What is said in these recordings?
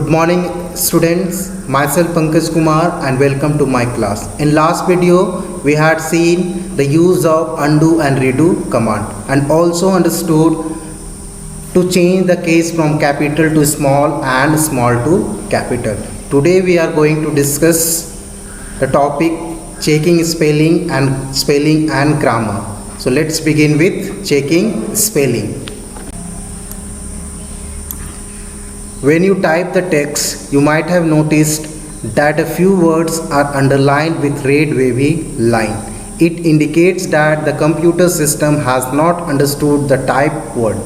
Good morning students, myself Pankaj Kumar and welcome to my class. In last video we had seen the use of undo and redo command and also understood to change the case from capital to small and small to capital. Today we are going to discuss the topic checking spelling and grammar. So let's begin with checking spelling. When you type the text, you might have noticed that a few words are underlined with red wavy line. It indicates that the computer system has not understood the typed word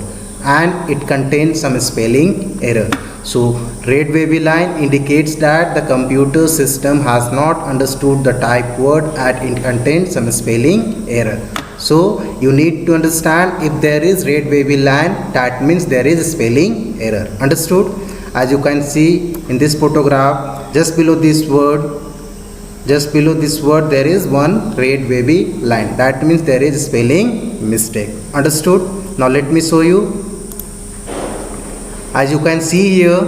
and it contains some spelling error. So red wavy line indicates that the computer system has not understood the typed word and it contains some spelling error. So you need to understand, if there is red wavy line, that means there is a spelling error. Understood? As you can see in this photograph, just below this word there is one red wavy line. That means there is a spelling mistake. Understood? Now let me show you. As you can see here,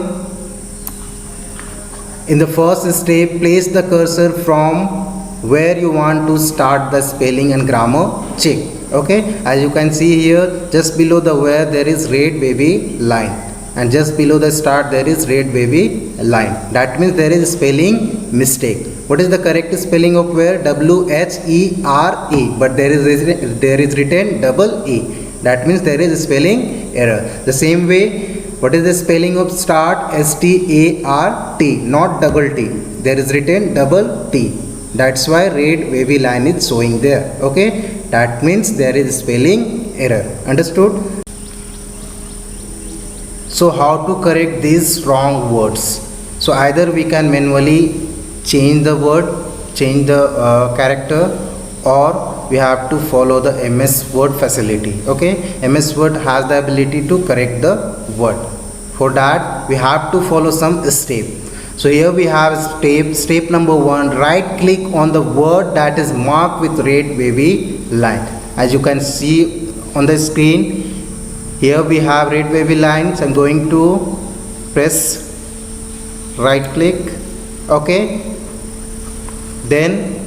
in the first step, place the cursor from where you want to start the spelling and grammar check. Okay, as you can see here, just below the where there is red wavy line and just below the start there is red wavy line. That means there is a spelling mistake. What is the correct spelling of where? W-H-E-R-E, but there is written double E. That means there is a spelling error. The same way, what is the spelling of start? S-T-A-R-T, not double T. There is written double T. That's why red wavy line is showing there. Okay, that means there is spelling error. Understood? So how to correct these wrong words? So either we can manually change the word, change the character, or we have to follow the MS Word facility. Okay, MS Word has the ability to correct the word. For that we have to follow some step. So here we have step number 1. Right click on the word that is marked with red wavy line. As you can see on the screen, here we have red wavy lines. I'm going to press right click. Okay, then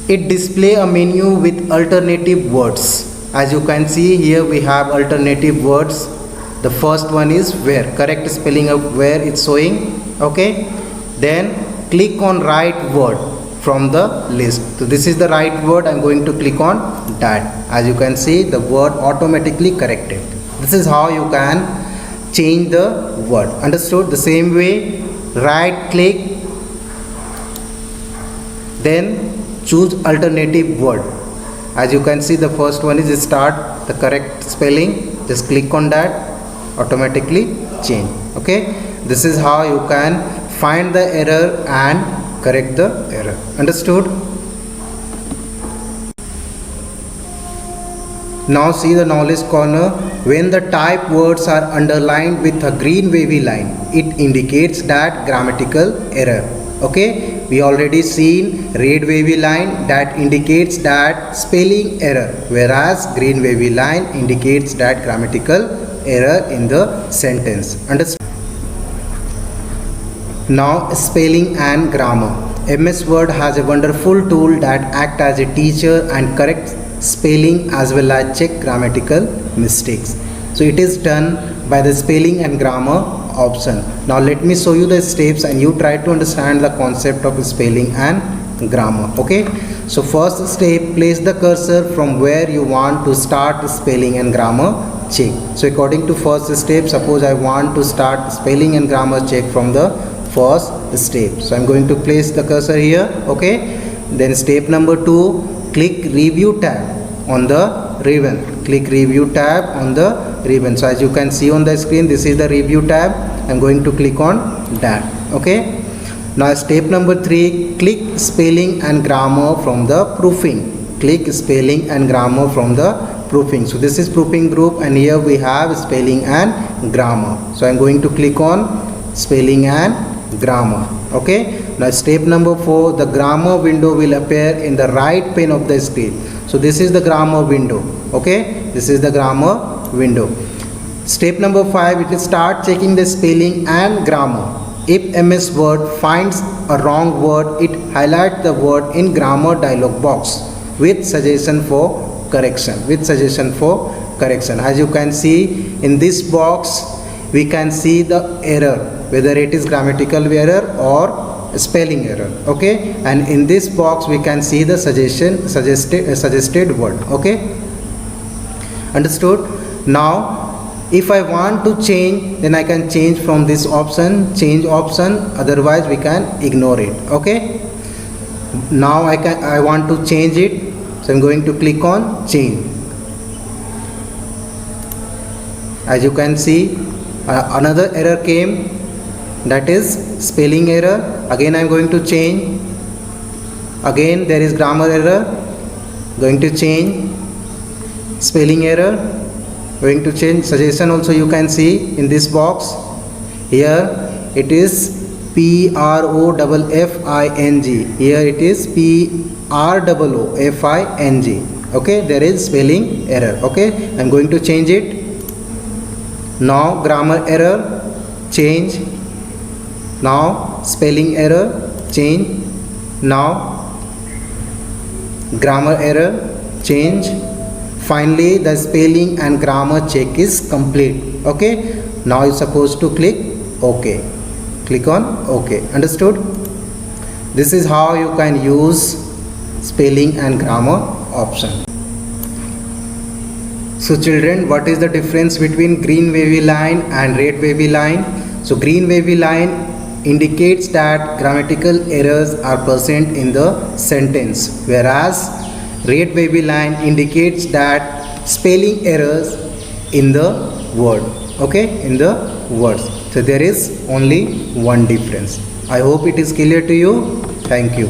it display a menu with alternative words. As you can see here, we have alternative words. The first one is where, correct spelling of where it's showing. Okay, then click on right word from the list. So this is the right word. I'm going to click on that. As you can see, the word automatically corrected. This is how you can change the word. Understood? The same way, right click, then choose alternative word. As you can see, the first one is start, the correct spelling. Just click on that, automatically change. Okay, this is how you can find the error and correct the error. Understood? Now see the knowledge corner. When the type words are underlined with a green wavy line, it indicates that grammatical error. Okay, we already seen red wavy line, that indicates that spelling error, whereas green wavy line indicates that grammatical error in the sentence. Understood? Now spelling and grammar. MS Word has a wonderful tool that acts as a teacher and corrects spelling as well as check grammatical mistakes. So it is done by the spelling and grammar option. Now let me show you the steps and you try to understand the concept of spelling and grammar. Okay, so first step, place the cursor from where you want to start spelling and grammar check. So according to first step, suppose I want to start spelling and grammar check from the first step. So I'm going to place the cursor here. Okay, then step number 2, click review tab on the ribbon. Click review tab on the ribbon. So as you can see on the screen, this is the review tab. I'm going to click on that. Okay, now step number 3, click spelling and grammar from the proofing. Click spelling and grammar from the proofing. So this is proofing group and here we have spelling and grammar. So I'm going to click on spelling and grammar. Okay, now step number 4, the grammar window will appear in the right pane of the screen. So this is the grammar window. Okay, this is the grammar window. Step number 5, it is start checking the spelling and grammar. If MS Word finds a wrong word, it highlights the word in grammar dialog box with suggestion for correction. As you can see in this box, we can see the error, whether it is grammatical error or spelling error. Okay, and in this box we can see the suggested word. Okay, understood? Now if I want to change, then I can change from this option, change option, otherwise we can ignore it. Okay, now I want to change it, so I'm going to click on change. As you can see, another error came, that is spelling error. Again I am going to change. Again there is grammar error, going to change. Spelling error, going to change. Suggestion also you can see in this box. Here it is PROFFING, here it is PROOFING. Okay, there is spelling error. Okay, I am going to change it. Now grammar error, change. Now spelling error, change. Now grammar error, change. Finally the spelling and grammar check is complete. Okay, now you're supposed to click OK. Click on OK. Understood? This is how you can use spelling and grammar option. So children, what is the difference between green wavy line and red wavy line? So green wavy line indicates that grammatical errors are present in the sentence, whereas red wavy line indicates that spelling errors in the word. Okay, in the words. So there is only one difference. I hope it is clear to you. Thank you.